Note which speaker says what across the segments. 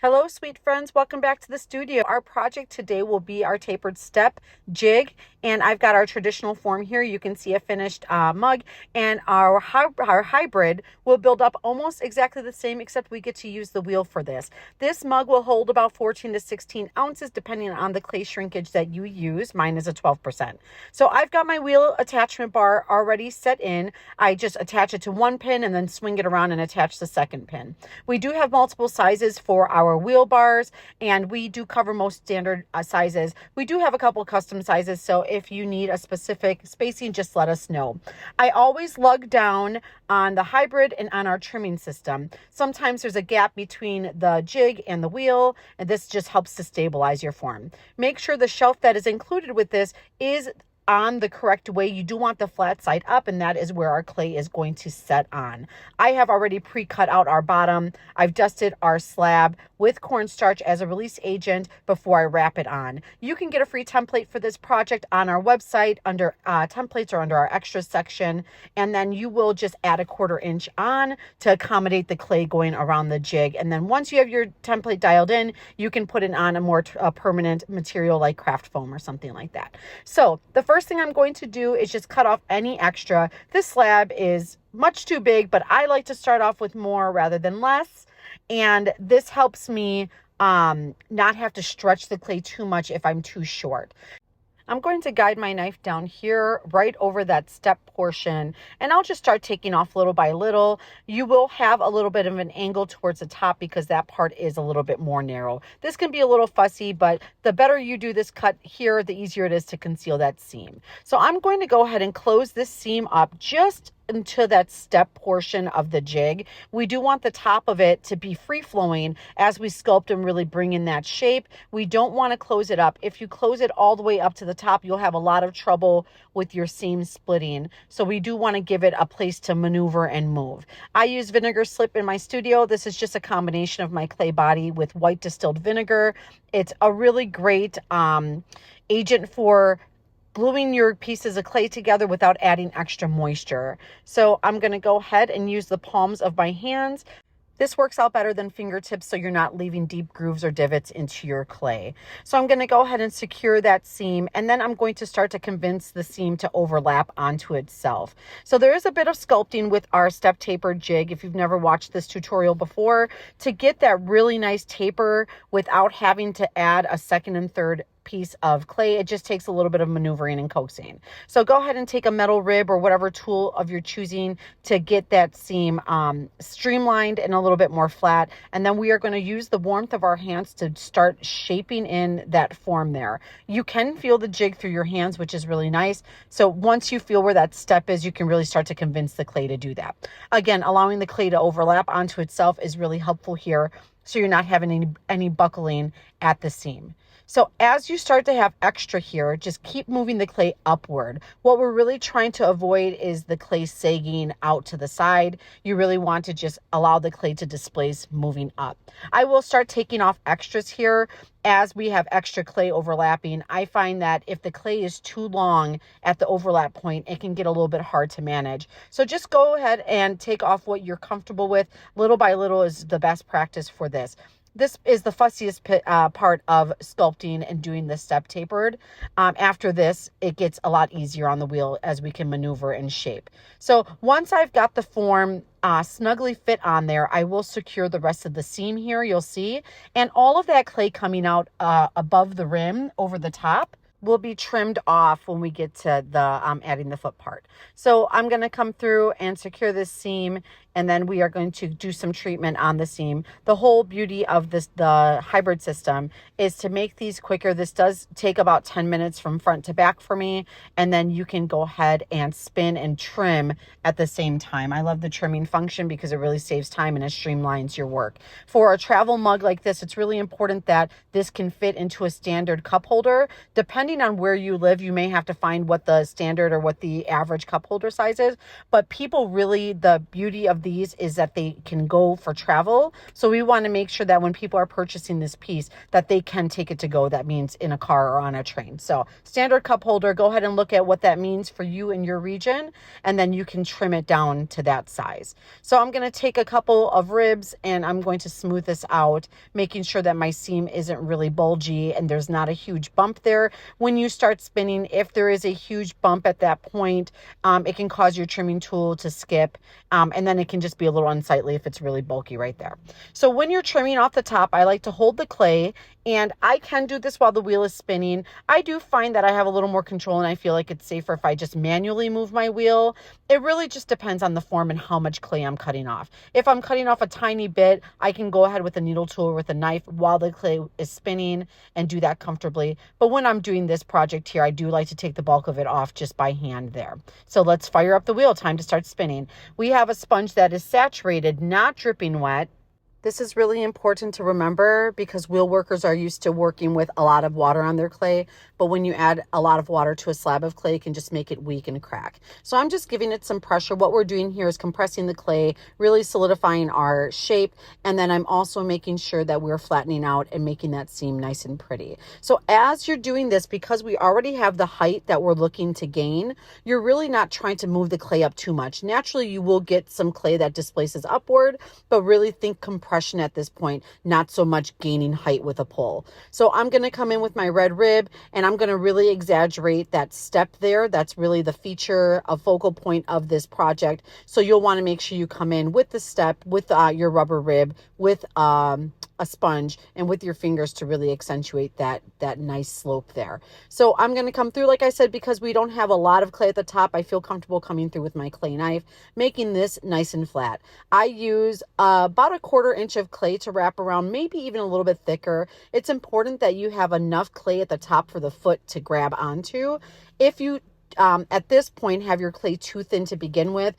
Speaker 1: Hello, sweet friends. Welcome back to the studio. Our project today will be our tapered step jig, and I've got our traditional form here. You can see a finished mug, and our hybrid will build up almost exactly the same, except we get to use the wheel for this. This mug will hold about 14 to 16 ounces, depending on the clay shrinkage that you use. Mine is a 12%. So I've got my wheel attachment bar already set in. I just attach it to one pin and then swing it around and attach the second pin. We do have multiple sizes for our wheel bars, and we do cover most standard sizes. We do have a couple custom sizes, so if you need a specific spacing, just let us know. I always lug down on the hybrid and on our trimming system. Sometimes there's a gap between the jig and the wheel, and this just helps to stabilize your form. Make sure the shelf that is included with this is on the correct way. You do want the flat side up, and that is where our clay is going to set on. I have already pre-cut out our bottom. I've dusted our slab with cornstarch as a release agent before I wrap it on. You can get a free template for this project on our website under templates or under our extras section, and then you will just add a 1/4 inch on to accommodate the clay going around the jig. And then once you have your template dialed in, you can put it on a more permanent material like craft foam or something like that. So the first thing I'm going to do is just cut off any extra. This slab is much too big, but I like to start off with more rather than less. And this helps me not have to stretch the clay too much if I'm too short. I'm going to guide my knife down here right over that step portion, and I'll just start taking off little by little. You will have a little bit of an angle towards the top because that part is a little bit more narrow. This can be a little fussy, but the better you do this cut here, the easier it is to conceal that seam. So I'm going to go ahead and close this seam up just into that step portion of the jig. We do want the top of it to be free flowing as we sculpt and really bring in that shape. We don't want to close it up. If you close it all the way up to the top, you'll have a lot of trouble with your seam splitting. So we do want to give it a place to maneuver and move. I use vinegar slip in my studio. This is just a combination of my clay body with white distilled vinegar. It's a really great agent for gluing your pieces of clay together without adding extra moisture. So I'm going to go ahead and use the palms of my hands. This works out better than fingertips, so you're not leaving deep grooves or divots into your clay. So I'm going to go ahead and secure that seam, and then I'm going to start to convince the seam to overlap onto itself. So there is a bit of sculpting with our step taper jig, if you've never watched this tutorial before, to get that really nice taper without having to add a second and third piece of clay. It just takes a little bit of maneuvering and coaxing. So go ahead and take a metal rib or whatever tool of your choosing to get that seam streamlined and a little bit more flat. And then we are going to use the warmth of our hands to start shaping in that form there. You can feel the jig through your hands, which is really nice. So once you feel where that step is, you can really start to convince the clay to do that. Again, allowing the clay to overlap onto itself is really helpful here, so you're not having any buckling at the seam. So as you start to have extra here, just keep moving the clay upward. What we're really trying to avoid is the clay sagging out to the side. You really want to just allow the clay to displace moving up. I will start taking off extras here as we have extra clay overlapping. I find that if the clay is too long at the overlap point, it can get a little bit hard to manage. So just go ahead and take off what you're comfortable with. Little by little is the best practice for this. This is the fussiest part of sculpting and doing the step tapered. After this, it gets a lot easier on the wheel as we can maneuver and shape. So once I've got the form snugly fit on there, I will secure the rest of the seam here, you'll see. And all of that clay coming out above the rim over the top will be trimmed off when we get to the adding the foot part. So I'm going to come through and secure this seam, and then we are going to do some treatment on the seam. The whole beauty of the hybrid system is to make these quicker. This does take about 10 minutes from front to back for me, and then you can go ahead and spin and trim at the same time. I love the trimming function because it really saves time and it streamlines your work. For a travel mug like this, it's really important that this can fit into a standard cup holder. Depending on where you live, you may have to find what the standard or what the average cup holder size is, but people really, the beauty of of these is that they can go for travel. So we want to make sure that when people are purchasing this piece, that they can take it to go. That means in a car or on a train. So standard cup holder, go ahead and look at what that means for you in your region, and then you can trim it down to that size. So I'm going to take a couple of ribs and I'm going to smooth this out, making sure that my seam isn't really bulgy and there's not a huge bump there. When you start spinning, if there is a huge bump at that point, it can cause your trimming tool to skip, and then it can just be a little unsightly if it's really bulky right there. So when you're trimming off the top, I like to hold the clay, and I can do this while the wheel is spinning. I do find that I have a little more control and I feel like it's safer if I just manually move my wheel. It really just depends on the form and how much clay I'm cutting off. If I'm cutting off a tiny bit, I can go ahead with a needle tool or with a knife while the clay is spinning and do that comfortably. But when I'm doing this project here, I do like to take the bulk of it off just by hand there. So let's fire up the wheel. Time to start spinning. We have a sponge that is saturated, not dripping wet. This is really important to remember because wheel workers are used to working with a lot of water on their clay, but when you add a lot of water to a slab of clay, it can just make it weak and crack. So I'm just giving it some pressure. What we're doing here is compressing the clay, really solidifying our shape, and then I'm also making sure that we're flattening out and making that seam nice and pretty. So as you're doing this, because we already have the height that we're looking to gain, you're really not trying to move the clay up too much. Naturally, you will get some clay that displaces upward, but really think compression at this point, not so much gaining height with a pull. So I'm going to come in with my red rib and I'm going to really exaggerate that step there. That's really the feature, a focal point of this project. So you'll want to make sure you come in with the step, with your rubber rib, with a sponge, and with your fingers to really accentuate that nice slope there. So I'm going to come through, like I said, because we don't have a lot of clay at the top, I feel comfortable coming through with my clay knife, making this nice and flat. I use about a 1/4 inch of clay to wrap around, maybe even a little bit thicker. It's important that you have enough clay at the top for the foot to grab onto. If you at this point have your clay too thin to begin with,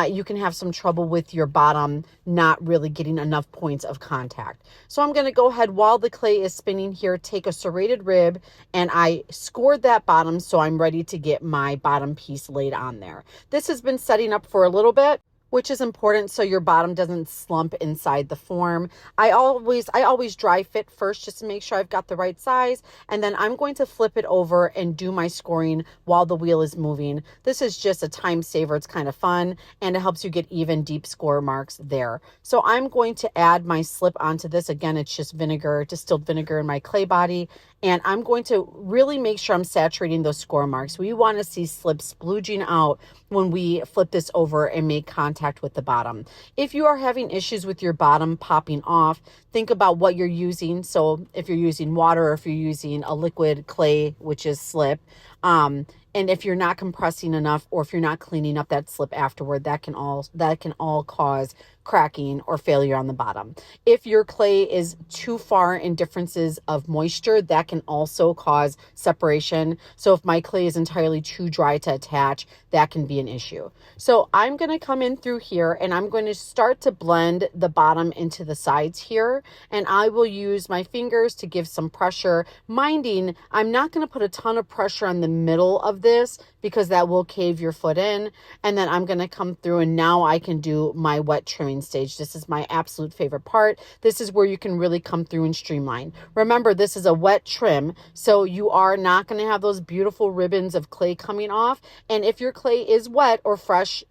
Speaker 1: you can have some trouble with your bottom not really getting enough points of contact. So I'm going to go ahead while the clay is spinning here, take a serrated rib, and I scored that bottom so I'm ready to get my bottom piece laid on there. This has been setting up for a little bit, which is important so your bottom doesn't slump inside the form. I always dry fit first just to make sure I've got the right size, and then I'm going to flip it over and do my scoring while the wheel is moving. This is just a time saver. It's kind of fun and it helps you get even deep score marks there. So I'm going to add my slip onto this. Again, it's just vinegar, distilled vinegar in my clay body, and I'm going to really make sure I'm saturating those score marks. We want to see slip splooging out when we flip this over and make contact with the bottom. If you are having issues with your bottom popping off, think about what you're using. So if you're using water or if you're using a liquid clay, which is slip, and if you're not compressing enough or if you're not cleaning up that slip afterward, that can all cause cracking or failure on the bottom. If your clay is too far in differences of moisture, that can also cause separation. So if my clay is entirely too dry to attach, that can be an issue. So I'm going to come in through here and I'm going to start to blend the bottom into the sides here. And I will use my fingers to give some pressure, minding I'm not going to put a ton of pressure on the middle of this because that will cave your foot in. And then I'm going to come through and now I can do my wet trimming stage. This is my absolute favorite part. This is where you can really come through and streamline. Remember, this is a wet trim, so you are not going to have those beautiful ribbons of clay coming off. And if your clay is wet or fresh,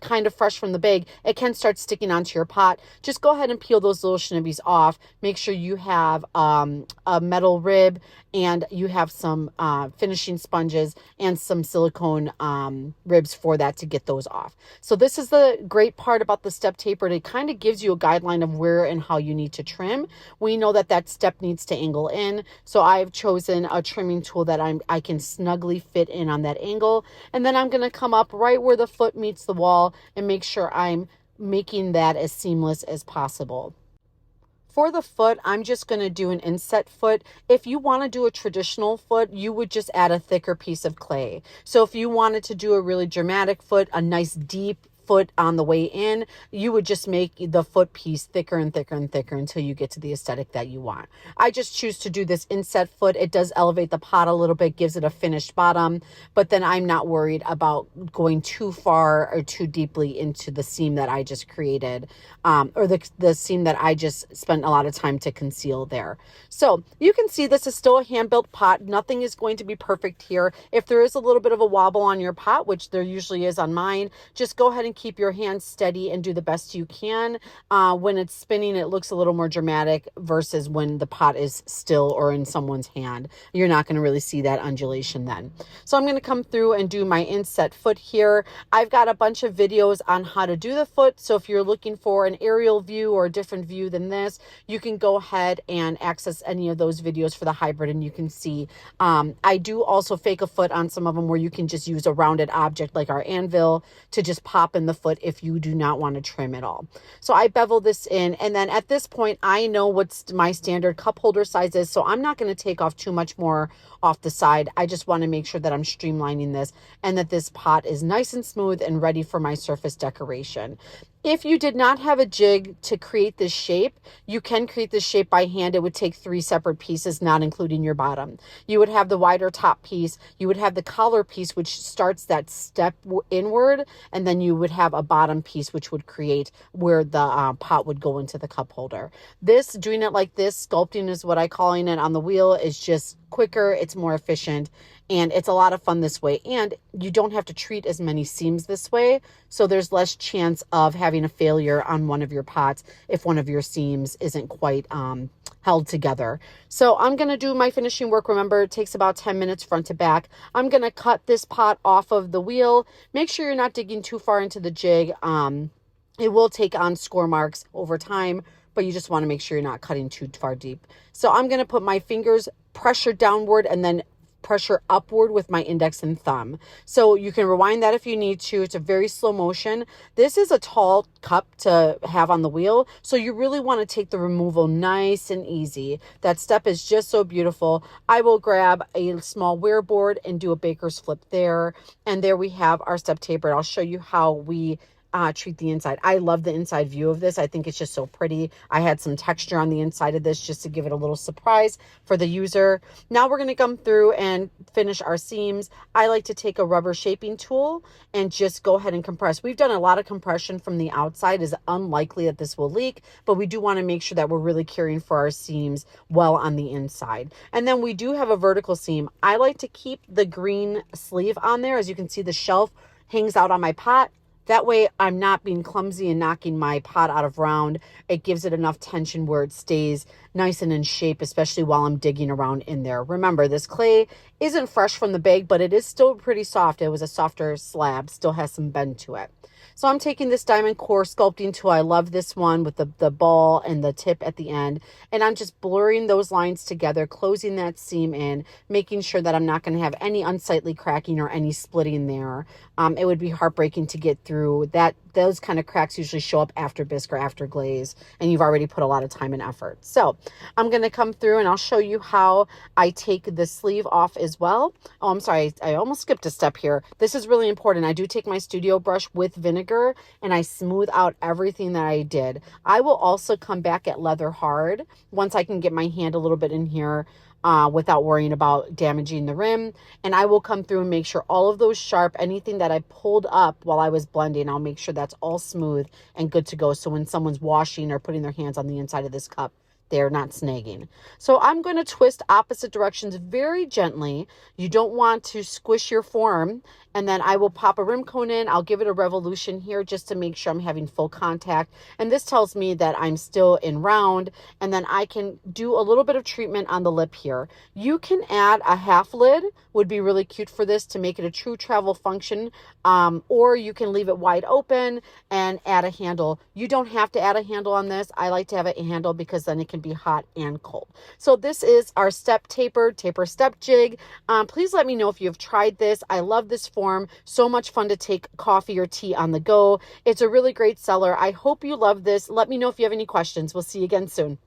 Speaker 1: kind of fresh from the bag, it can start sticking onto your pot. Just go ahead and peel those little shnibbies off. Make sure you have a metal rib and you have some finishing sponges and some silicone ribs for that to get those off. So this is the great part about the step tapered. It kind of gives you a guideline of where and how you need to trim. We know that step needs to angle in. So I've chosen a trimming tool that I can snugly fit in on that angle. And then I'm going to come up right where the foot meets the wall and make sure I'm making that as seamless as possible. For the foot, I'm just going to do an inset foot. If you want to do a traditional foot, you would just add a thicker piece of clay. So if you wanted to do a really dramatic foot, a nice deep foot on the way in, you would just make the foot piece thicker and thicker and thicker until you get to the aesthetic that you want. I just choose to do this inset foot. It does elevate the pot a little bit, gives it a finished bottom, but then I'm not worried about going too far or too deeply into the seam that I just created, or the seam that I just spent a lot of time to conceal there. So you can see this is still a hand-built pot. Nothing is going to be perfect here. If there is a little bit of a wobble on your pot, which there usually is on mine, just go ahead and keep your hands steady and do the best you can. When it's spinning, it looks a little more dramatic versus when the pot is still or in someone's hand. You're not going to really see that undulation then. So I'm going to come through and do my inset foot here. I've got a bunch of videos on how to do the foot. So if you're looking for an aerial view or a different view than this, you can go ahead and access any of those videos for the hybrid, and you can see. I do also fake a foot on some of them where you can just use a rounded object like our anvil to just pop in the foot if you do not want to trim it all. So I bevel this in, and then at this point I know what's my standard cup holder size is, so I'm not going to take off too much more off the side. I just want to make sure that I'm streamlining this and that this pot is nice and smooth and ready for my surface decoration. If you did not have a jig to create this shape, you can create this shape by hand. It would take 3 separate pieces, not including your bottom. You would have the wider top piece. You would have the collar piece, which starts that step inward. And then you would have a bottom piece, which would create where the pot would go into the cup holder. Doing it like this, sculpting is what I'm calling it on the wheel, is just quicker. It's more efficient. And it's a lot of fun this way. And you don't have to treat as many seams this way. So there's less chance of having a failure on one of your pots if one of your seams isn't quite held together. So I'm going to do my finishing work. Remember, it takes about 10 minutes front to back. I'm going to cut this pot off of the wheel. Make sure you're not digging too far into the jig. It will take on score marks over time, but you just want to make sure you're not cutting too far deep. So I'm going to put my fingers pressure downward and then pressure upward with my index and thumb. So you can rewind that if you need to. It's a very slow motion. This is a tall cup to have on the wheel, so you really want to take the removal nice and easy. That step is just so beautiful. I will grab a small wear board and do a baker's flip there. And there we have our step tapered. I'll show you how we treat the inside. I love the inside view of this. I think it's just so pretty. I had some texture on the inside of this just to give it a little surprise for the user. Now we're going to come through and finish our seams. I like to take a rubber shaping tool and just go ahead and compress. We've done a lot of compression from the outside. It's unlikely that this will leak, but we do want to make sure that we're really caring for our seams well on the inside. And then we do have a vertical seam. I like to keep the green sleeve on there. As you can see, the shelf hangs out on my pot. That way I'm not being clumsy and knocking my pot out of round. It gives it enough tension where it stays nice and in shape, especially while I'm digging around in there. Remember, this clay isn't fresh from the bag, but it is still pretty soft. It was a softer slab, still has some bend to it. So I'm taking this diamond core sculpting tool. I love this one with the ball and the tip at the end. And I'm just blurring those lines together, closing that seam in, making sure that I'm not going to have any unsightly cracking or any splitting there. It would be heartbreaking to get through that. Those kind of cracks usually show up after bisque or after glaze, and you've already put a lot of time and effort. So I'm going to come through and I'll show you how I take the sleeve off as well. Oh, I'm sorry. I almost skipped a step here. This is really important. I do take my studio brush with vinegar and I smooth out everything that I did. I will also come back at leather hard once I can get my hand a little bit in here without worrying about damaging the rim. And I will come through and make sure all of those sharp, anything that I pulled up while I was blending, I'll make sure that's all smooth and good to go. So when someone's washing or putting their hands on the inside of this cup, they're not snagging. So I'm going to twist opposite directions very gently. You don't want to squish your form. And then I will pop a rim cone in. I'll give it a revolution here just to make sure I'm having full contact. And this tells me that I'm still in round. And then I can do a little bit of treatment on the lip here. You can add a half lid, would be really cute for this to make it a true travel function. Or you can leave it wide open and add a handle. You don't have to add a handle on this. I like to have a handle because then it can be hot and cold. So this is our step taper step jig. Please let me know if you've tried this. I love this form. So much fun to take coffee or tea on the go. It's a really great seller. I hope you love this. Let me know if you have any questions. We'll see you again soon.